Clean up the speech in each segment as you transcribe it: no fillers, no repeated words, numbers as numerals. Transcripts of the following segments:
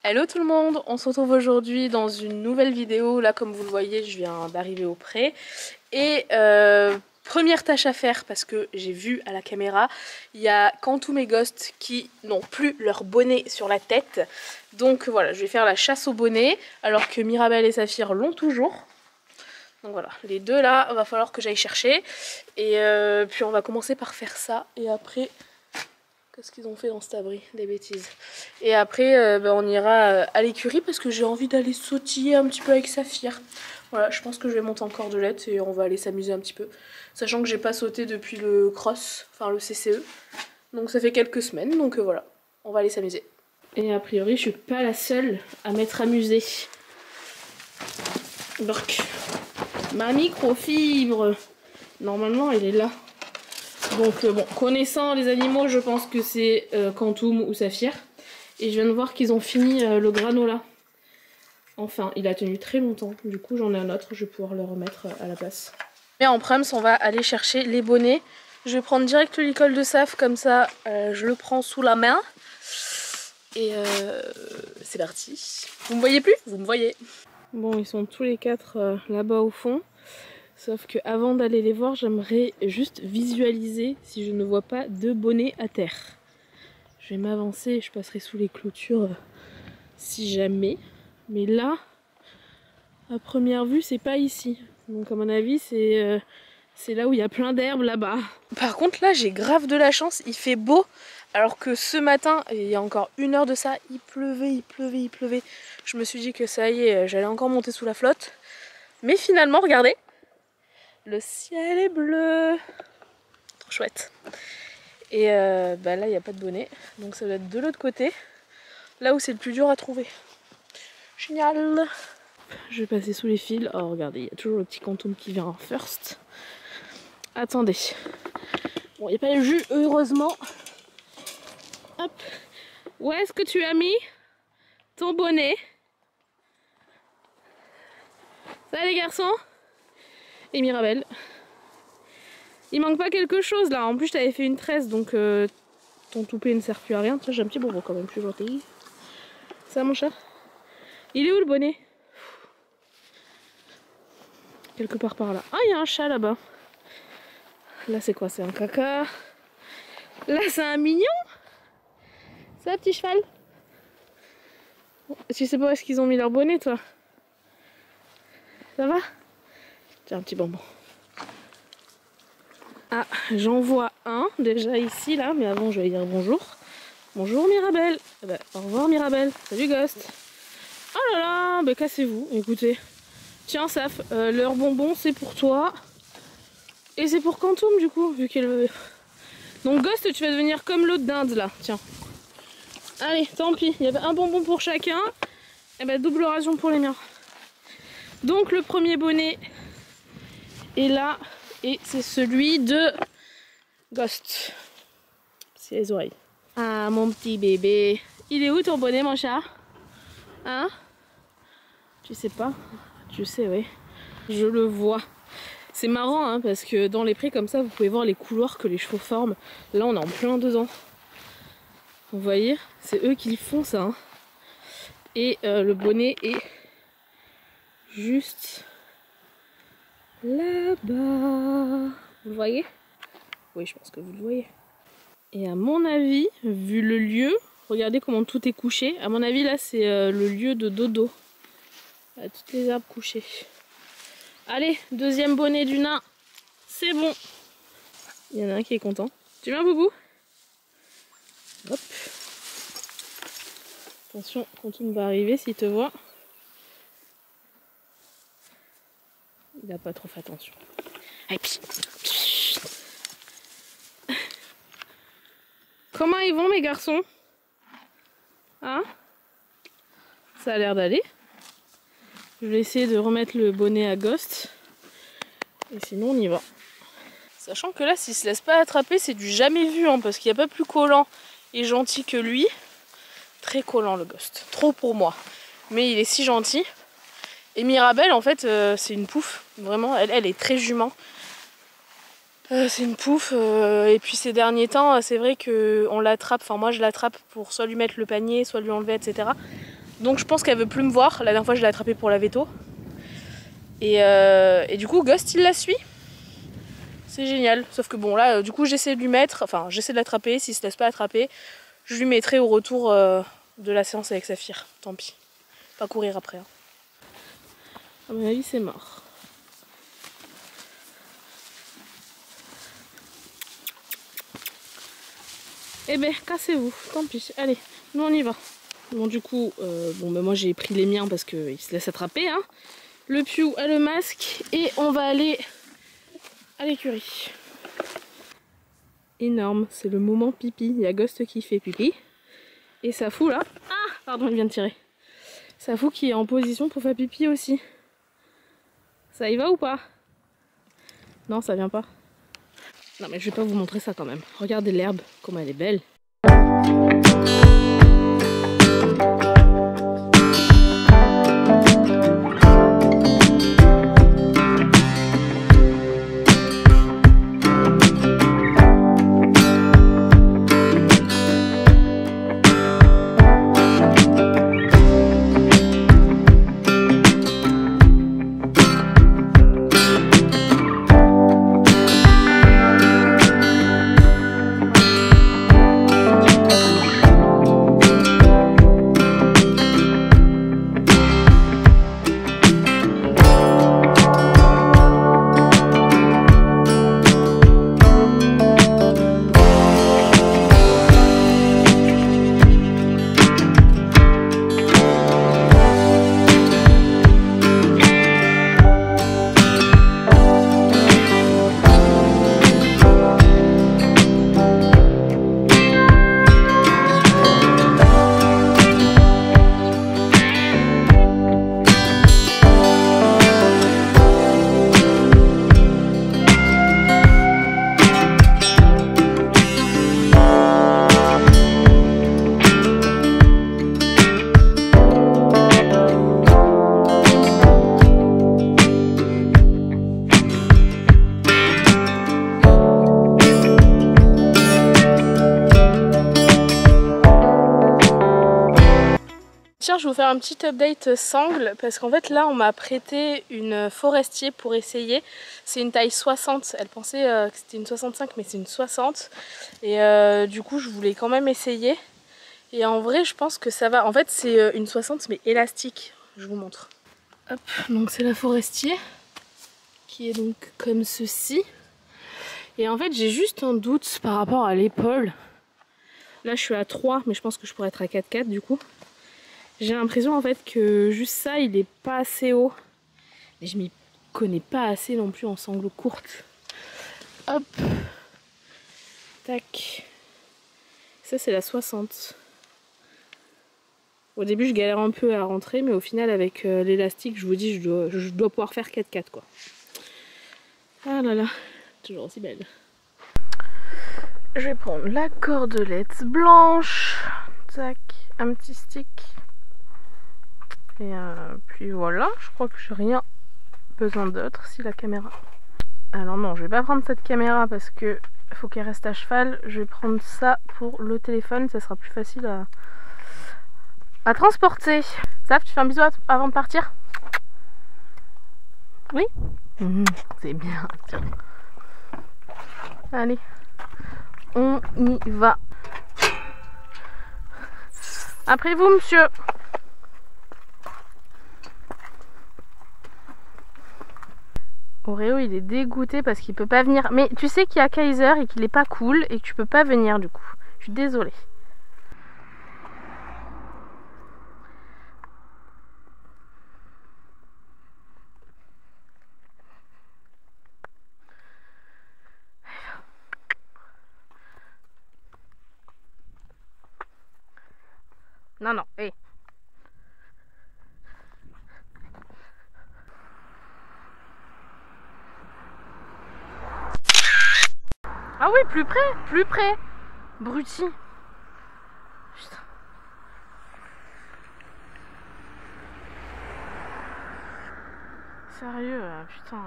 Hello tout le monde, on se retrouve aujourd'hui dans une nouvelle vidéo. Là comme vous le voyez je viens d'arriver au pré. Et première tâche à faire parce que j'ai vu à la caméra, il y a Quantum et Ghost qui n'ont plus leur bonnet sur la tête. Donc voilà, je vais faire la chasse au bonnet alors que Mirabelle et Saphir l'ont toujours. Donc voilà, les deux là, il va falloir que j'aille chercher. Et puis on va commencer par faire ça et après... Qu'est-ce qu'ils ont fait dans cet abri? Des bêtises. Et après, on ira à l'écurie parce que j'ai envie d'aller sautiller un petit peu avec Saphir. Voilà, je pense que je vais monter en cordelette et on va aller s'amuser un petit peu. Sachant que j'ai pas sauté depuis le cross, enfin le CCE. Donc ça fait quelques semaines, donc voilà, on va aller s'amuser. Et a priori, je suis pas la seule à m'être amusée. Donc, ma microfibre, normalement elle est là. Donc bon, connaissant les animaux, je pense que c'est Quantum ou Saphir. Et je viens de voir qu'ils ont fini le granola. Enfin, il a tenu très longtemps. Du coup, j'en ai un autre, je vais pouvoir le remettre à la place. Mais en prime, on va aller chercher les bonnets. Je vais prendre direct le licol de Saf, comme ça, je le prends sous la main. Et c'est parti. Vous me voyez plus? Vous me voyez. Bon, ils sont tous les quatre là-bas au fond. Sauf que avant d'aller les voir, j'aimerais juste visualiser si je ne vois pas de bonnets à terre. Je vais m'avancer, je passerai sous les clôtures si jamais. Mais là, à première vue, c'est pas ici. Donc à mon avis, c'est là où il y a plein d'herbes là-bas. Par contre là, j'ai grave de la chance, il fait beau. Alors que ce matin, il y a encore une heure de ça, il pleuvait, il pleuvait, il pleuvait. Je me suis dit que ça y est, j'allais encore monter sous la flotte. Mais finalement, regardez. Le ciel est bleu. Trop chouette. Et là, il n'y a pas de bonnet. Donc ça doit être de l'autre côté. Là où c'est le plus dur à trouver. Génial. Je vais passer sous les fils. Oh, regardez, il y a toujours le petit Quantum qui vient en first. Attendez. Bon, il n'y a pas le jus, heureusement. Hop. Où est-ce que tu as mis ton bonnet? Ça va les garçons? Et Mirabelle. Il manque pas quelque chose là. En plus, je t'avais fait une tresse, donc ton toupet ne sert plus à rien. Tiens, j'ai un petit bonbon quand même, je suis gentille. Ça, mon chat? Il est où le bonnet? Quelque part par là. Ah, il y a un chat là-bas. Là, c'est quoi? C'est un caca. Là, c'est un mignon. C'est un petit cheval. Tu sais pas où est-ce qu'ils ont mis leur bonnet, toi? Ça va? Tiens, un petit bonbon. Ah, j'en vois un déjà ici, là. Mais avant, je vais dire bonjour. Bonjour, Mirabelle. Eh ben, au revoir, Mirabelle. Salut, Ghost. Oh là là, bah cassez-vous. Écoutez. Tiens, Saf, leur bonbon, c'est pour toi. Et c'est pour Quantum, du coup, vu qu'elle veut... Donc, Ghost, tu vas devenir comme l'autre dinde, là. Tiens. Allez, tant pis. Il y avait un bonbon pour chacun. Et ben, double ration pour les miens. Donc, le premier bonnet est là. Et c'est celui de Ghost. C'est les oreilles. Ah, mon petit bébé. Il est où ton bonnet, mon chat? Hein? Tu sais pas? Tu sais, oui. Je le vois. C'est marrant, hein, parce que dans les prés comme ça, vous pouvez voir les couloirs que les chevaux forment. Là, on est en plein dedans. Vous voyez? C'est eux qui font ça. Hein. Et le bonnet est juste là-bas. Vous le voyez? Oui, je pense que vous le voyez. Et à mon avis, vu le lieu, regardez comment tout est couché. À mon avis, là, c'est le lieu de dodo. Là, toutes les herbes couchées. Allez, deuxième bonnet du nain. C'est bon. Il y en a un qui est content. Tu viens, Boubou? Hop. Attention, Quantum va arriver s'il te voit. Il n'a pas trop fait attention. Allez, psh. Comment ils vont, mes garçons? Hein? Ça a l'air d'aller. Je vais essayer de remettre le bonnet à Ghost. Et sinon, on y va. Sachant que là, s'il se laisse pas attraper, c'est du jamais vu, hein, parce qu'il n'y a pas plus collant et gentil que lui. Très collant, le Ghost. Trop pour moi. Mais il est si gentil. Et Mirabelle, en fait, c'est une pouffe. Vraiment, elle est très jument. C'est une pouffe. Et puis ces derniers temps, c'est vrai qu'on l'attrape. Enfin, moi, je l'attrape pour soit lui mettre le panier, soit lui enlever, etc. Donc je pense qu'elle veut plus me voir. La dernière fois je l'ai attrapée pour la veto. Et du coup Ghost il la suit. C'est génial. Sauf que bon là du coup j'essaie de lui mettre, enfin j'essaie de l'attraper. S'il se laisse pas attraper, je lui mettrai au retour de la séance avec Saphir. Tant pis. Pas courir après. Hein. À mon avis c'est mort. Eh ben cassez-vous, tant pis. Allez, nous on y va. Bon du coup, moi j'ai pris les miens parce qu'il se laisse attraper. Hein. Le Piou a le masque et on va aller à l'écurie. Énorme, c'est le moment pipi. Il y a Ghost qui fait pipi. Et Safou là. Ah, pardon, il vient de tirer. Safou qui est en position pour faire pipi aussi. Ça y va ou pas? Non, ça vient pas. Non mais je vais pas vous montrer ça quand même. Regardez l'herbe, comme elle est belle. Tiens, je vais vous faire un petit update sangle parce qu'en fait là on m'a prêté une forestier pour essayer. C'est une taille 60, elle pensait que c'était une 65 mais c'est une 60 et du coup je voulais quand même essayer et en vrai je pense que ça va. En fait c'est une 60 mais élastique, je vous montre. Hop, donc c'est la forestier qui est donc comme ceci et en fait j'ai juste un doute par rapport à l'épaule. Là je suis à 3 mais je pense que je pourrais être à 4,4 du coup. J'ai l'impression en fait que juste ça il est pas assez haut. Et je m'y connais pas assez non plus en sangles courtes. Hop. Tac. Ça c'est la 60. Au début je galère un peu à rentrer mais au final avec l'élastique je vous dis je dois pouvoir faire 4,4 quoi. Ah là là. Toujours aussi belle. Je vais prendre la cordelette blanche. Tac. Un petit stick. Et puis voilà, je crois que j'ai rien besoin d'autre si la caméra. Alors non, je vais pas prendre cette caméra parce que faut qu'elle reste à cheval. Je vais prendre ça pour le téléphone, ça sera plus facile à transporter. Saf, tu fais un bisou avant de partir? Oui, c'est bien. Tiens. Allez, on y va. Après vous, monsieur. Oreo il est dégoûté parce qu'il peut pas venir. Mais tu sais qu'il y a Kaiser et qu'il est pas cool et que tu peux pas venir du coup. Je suis désolée. Non, non, hé. Hey. Ah oui, plus près, plus près. Bruti. Putain. Sérieux, putain.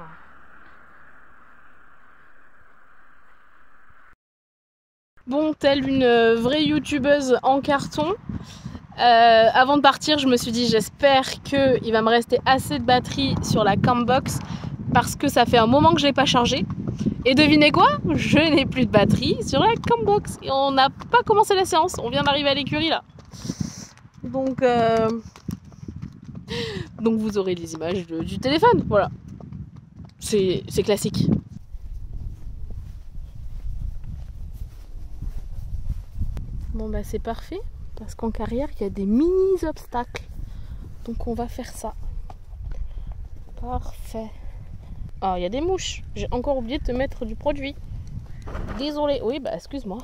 Bon, telle une vraie youtubeuse en carton, Avant de partir, je me suis dit j'espère qu'il va me rester assez de batterie sur la Campbox parce que ça fait un moment que je l'ai pas chargé. Et devinez quoi? Je n'ai plus de batterie sur la Campbox. Et on n'a pas commencé la séance, on vient d'arriver à l'écurie là. Donc vous aurez les images du téléphone, voilà. C'est classique. Bon bah c'est parfait, parce qu'en carrière il y a des mini obstacles. Donc on va faire ça. Parfait. Ah, il y a des mouches. J'ai encore oublié de te mettre du produit. Désolée. Oui, bah excuse-moi.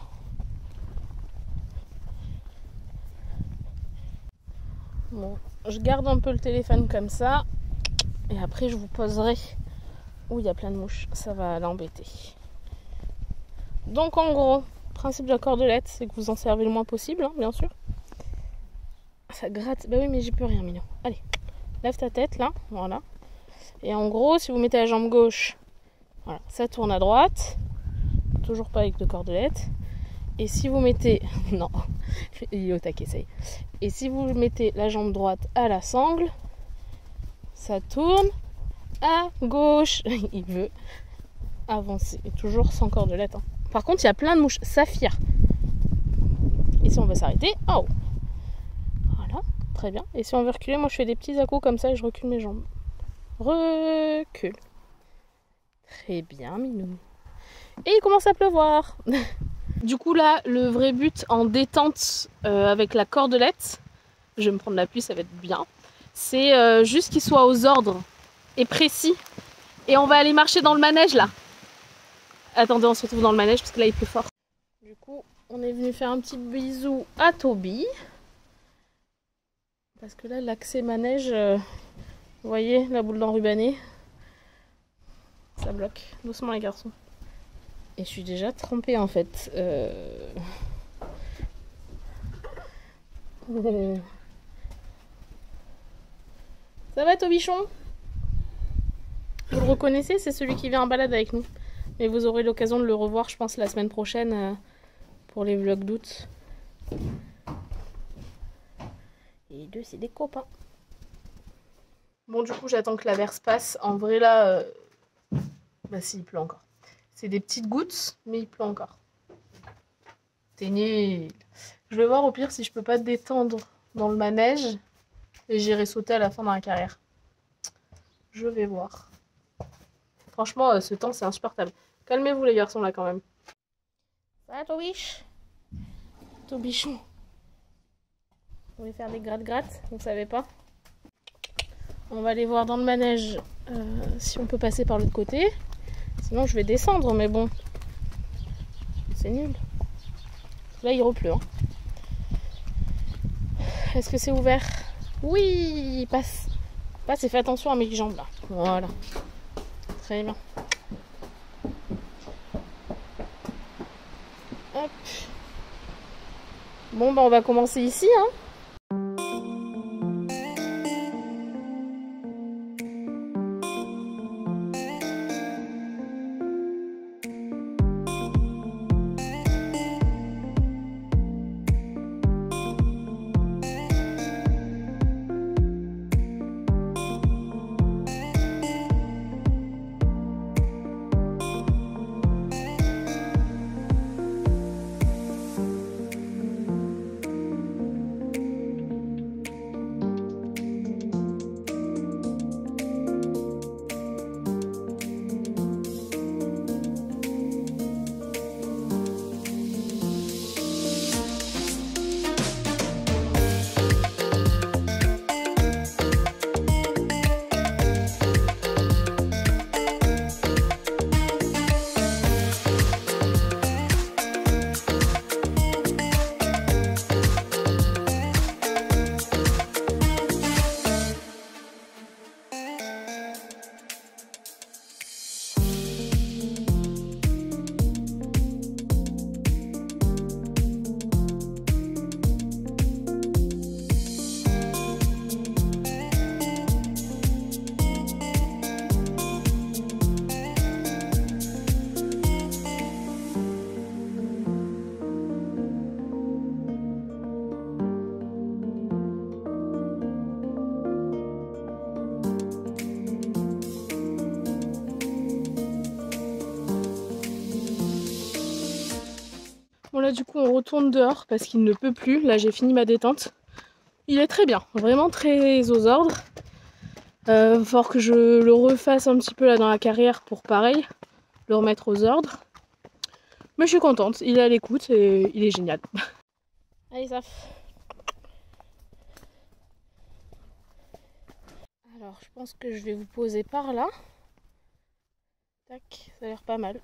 Bon, je garde un peu le téléphone comme ça. Et après, je vous poserai où il y a plein de mouches. Ça va l'embêter. Donc, en gros, le principe de la cordelette, c'est que vous en servez le moins possible, hein, bien sûr. Ça gratte. Bah oui, mais j'y peux rien, mignon. Allez, lève ta tête, là. Voilà. Et en gros, si vous mettez la jambe gauche, voilà, ça tourne à droite. Toujours pas avec de cordelette. Et si vous mettez... Non, il est au taquet, ça y est. Et si vous mettez la jambe droite à la sangle, ça tourne à gauche. Il veut avancer. Et toujours sans cordelette. Hein. Par contre, il y a plein de mouches. Saphir. Et si on veut s'arrêter, oh. Voilà, très bien. Et si on veut reculer, moi je fais des petits à-coups comme ça et je recule mes jambes. Recule. Très bien, minou. Et il commence à pleuvoir. Du coup là, le vrai but en détente avec la cordelette, je vais me prendre la pluie, ça va être bien, c'est juste qu'il soit aux ordres et précis. Et on va aller marcher dans le manège là. Attendez, on se retrouve dans le manège parce que là il pleut fort. Du coup, on est venu faire un petit bisou à Toby. Parce que là, l'accès manège, vous voyez la boule d'enrubanné, ça bloque. Doucement les garçons. Et je suis déjà trempée en fait. Ça va Tobichon? Vous le reconnaissez? C'est celui qui vient en balade avec nous. Mais vous aurez l'occasion de le revoir, je pense, la semaine prochaine pour les vlogs d'août. Et les deux, c'est des copains. Bon, du coup, j'attends que l'averse passe. En vrai, là, bah si, il pleut encore. C'est des petites gouttes, mais il pleut encore. C'est nul. Je vais voir au pire si je peux pas détendre dans le manège. Et j'irai sauter à la fin dans la carrière. Je vais voir. Franchement, ce temps, c'est insupportable. Calmez-vous les garçons, là, quand même. Ça va, Tobiche? Tobichon. Vous voulez faire des gratte-gratte? Vous savez pas? On va aller voir dans le manège si on peut passer par l'autre côté. Sinon, je vais descendre, mais bon. C'est nul. Là, il repleut. Hein. Est-ce que c'est ouvert? Oui, passe. Passe et fais attention à mes jambes, là. Voilà. Très bien. Hop. Bon, bah, on va commencer ici, hein. là du coup on retourne dehors parce qu'il ne peut plus. Là j'ai fini ma détente. Il est très bien, vraiment très aux ordres. Fort que je le refasse un petit peu là dans la carrière pour pareil, le remettre aux ordres. Mais je suis contente, il est à l'écoute et il est génial. Allez Saf. Alors je pense que je vais vous poser par là. Tac, ça a l'air pas mal.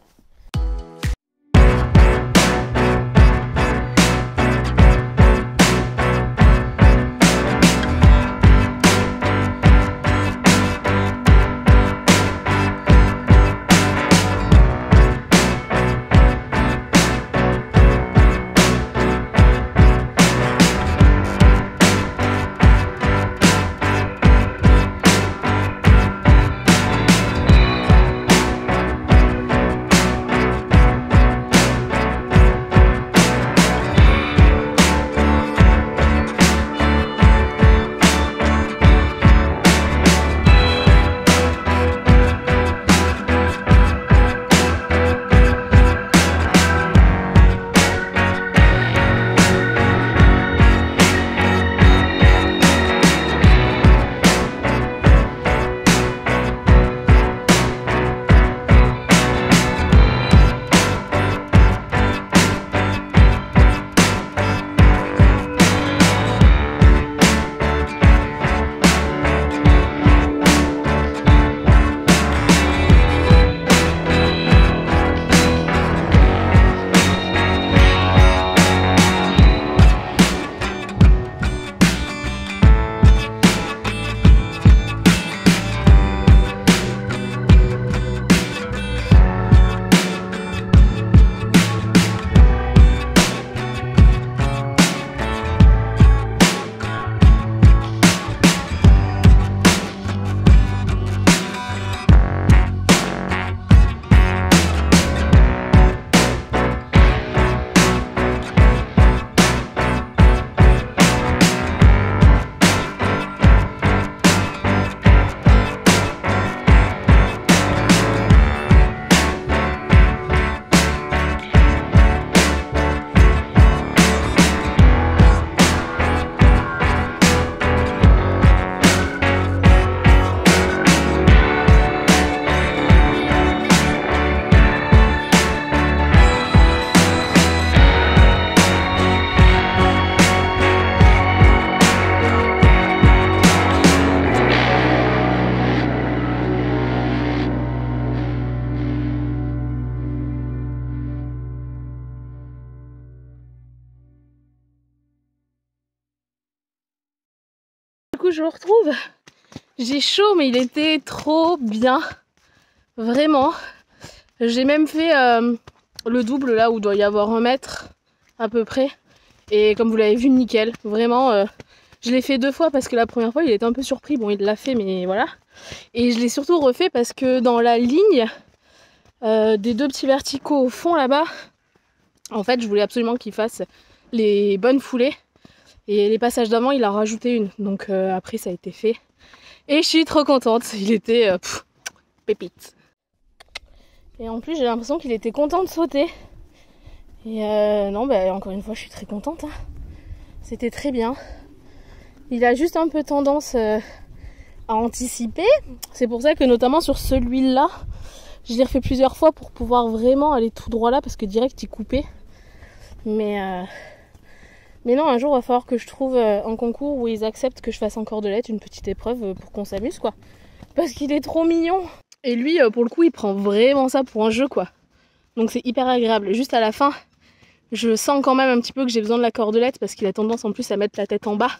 Du coup je le retrouve, j'ai chaud mais il était trop bien, vraiment. J'ai même fait le double là où il doit y avoir 1 mètre à peu près, et comme vous l'avez vu, nickel, vraiment. Je l'ai fait 2 fois parce que la première fois il était un peu surpris, bon il l'a fait mais voilà. Et je l'ai surtout refait parce que dans la ligne des 2 petits verticaux au fond là-bas, en fait je voulais absolument qu'il fasse les bonnes foulées. Et les passages d'avant, il a rajouté une. Donc après, ça a été fait. Et je suis trop contente. Il était pépite. Et en plus, j'ai l'impression qu'il était content de sauter. Et non, bah, encore une fois, je suis très contente. Hein. C'était très bien. Il a juste un peu tendance à anticiper. C'est pour ça que notamment sur celui-là, je l'ai refait plusieurs fois pour pouvoir vraiment aller tout droit là. Parce que direct, il coupait. Mais non, un jour, il va falloir que je trouve un concours où ils acceptent que je fasse en cordelette une petite épreuve pour qu'on s'amuse, quoi. Parce qu'il est trop mignon. Et lui, pour le coup, il prend vraiment ça pour un jeu, quoi. Donc c'est hyper agréable. Juste à la fin, je sens quand même un petit peu que j'ai besoin de la cordelette parce qu'il a tendance en plus à mettre la tête en bas.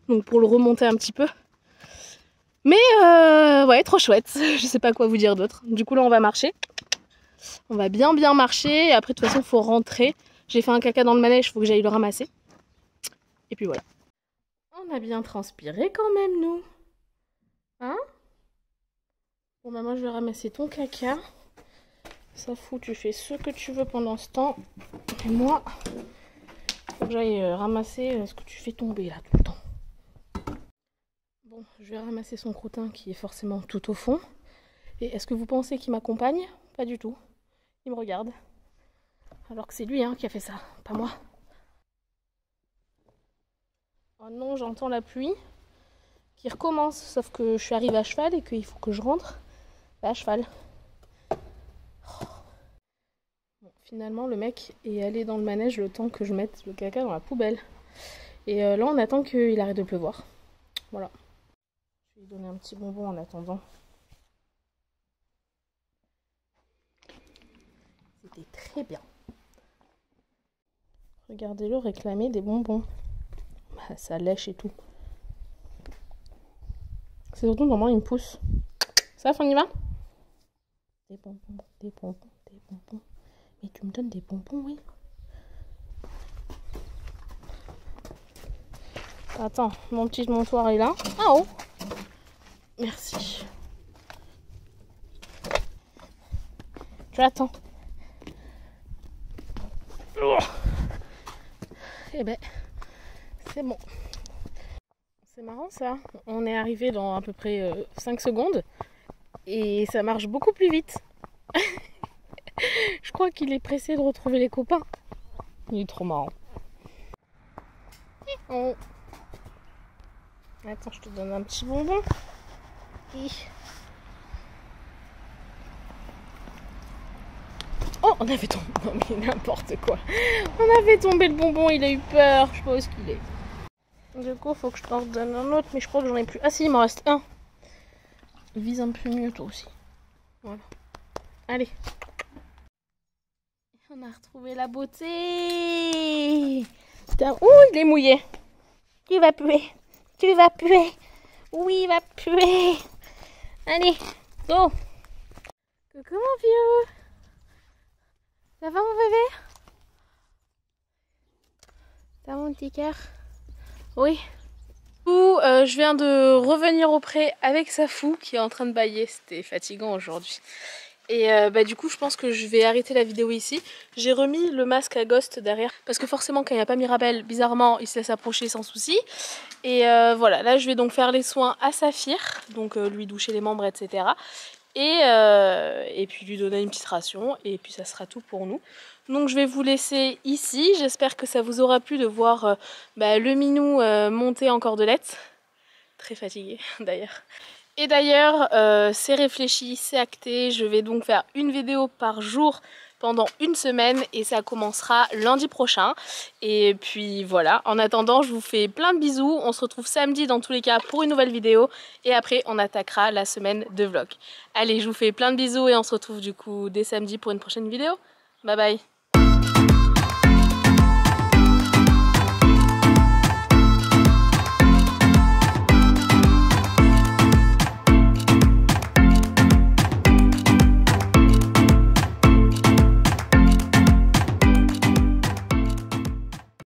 Donc pour le remonter un petit peu. Mais ouais, trop chouette. Je sais pas quoi vous dire d'autre. Du coup, là, on va marcher. On va bien marcher. Et après, de toute façon, il faut rentrer. J'ai fait un caca dans le manège, il faut que j'aille le ramasser. Et puis voilà. On a bien transpiré quand même, nous. Hein? Bon, bah moi, je vais ramasser ton caca. Ça fout, tu fais ce que tu veux pendant ce temps. Et moi, faut que j'aille ramasser ce que tu fais tomber là tout le temps. Bon, je vais ramasser son crottin qui est forcément tout au fond. Et est-ce que vous pensez qu'il m'accompagne? Pas du tout. Il me regarde. Alors que c'est lui hein, qui a fait ça, pas moi. Oh non, j'entends la pluie qui recommence, sauf que je suis arrivée à cheval et qu'il faut que je rentre à cheval. Bon, finalement, le mec est allé dans le manège le temps que je mette le caca dans la poubelle. Et là, on attend qu'il arrête de pleuvoir. Voilà. Je vais lui donner un petit bonbon en attendant. C'était très bien. Regardez-le réclamer des bonbons. Bah, ça lèche et tout. C'est surtout normalement il me pousse. Ça, on y va? Des bonbons, des bonbons, des bonbons. Mais tu me donnes des bonbons, oui. Attends, mon petit montoir est là. Ah oh! Merci. Tu attends. Oh. Eh ben, c'est bon. C'est marrant ça. On est arrivé dans à peu près 5 secondes. Et ça marche beaucoup plus vite. Je crois qu'il est pressé de retrouver les copains. Il est trop marrant. Oh. Attends, je te donne un petit bonbon. Oh, on avait tombé. Non mais n'importe quoi. On avait tombé le bonbon, il a eu peur. Je sais pas où est-ce qu'il est. Du coup, faut que je t'en donne un autre, mais je crois que j'en ai plus. Ah si, il m'en reste un. Vise un peu mieux toi aussi. Voilà. Allez. On a retrouvé la beauté. Putain. Ouh, il est mouillé. Tu vas puer. Tu vas puer. Oui, il va puer. Allez, go. Coucou mon vieux. Ça va mon bébé? Ça va mon petit cœur? Oui. Je viens de revenir au pré avec Safou qui est en train de bâiller. C'était fatigant aujourd'hui. Et du coup je pense que je vais arrêter la vidéo ici. J'ai remis le masque à Ghost derrière parce que forcément quand il n'y a pas Mirabelle, bizarrement il se laisse approcher sans souci. Et voilà, là je vais donc faire les soins à Saphir, donc lui doucher les membres etc. Et puis lui donner une petite ration et puis ça sera tout pour nous. Donc je vais vous laisser ici, j'espère que ça vous aura plu de voir le minou monter en cordelette. Très fatigué d'ailleurs. Et d'ailleurs, c'est réfléchi, c'est acté, je vais donc faire une vidéo par jour pendant une semaine et ça commencera lundi prochain. Et puis voilà, en attendant, je vous fais plein de bisous, on se retrouve samedi dans tous les cas pour une nouvelle vidéo et après on attaquera la semaine de vlog. Allez, je vous fais plein de bisous et on se retrouve du coup dès samedi pour une prochaine vidéo. Bye bye!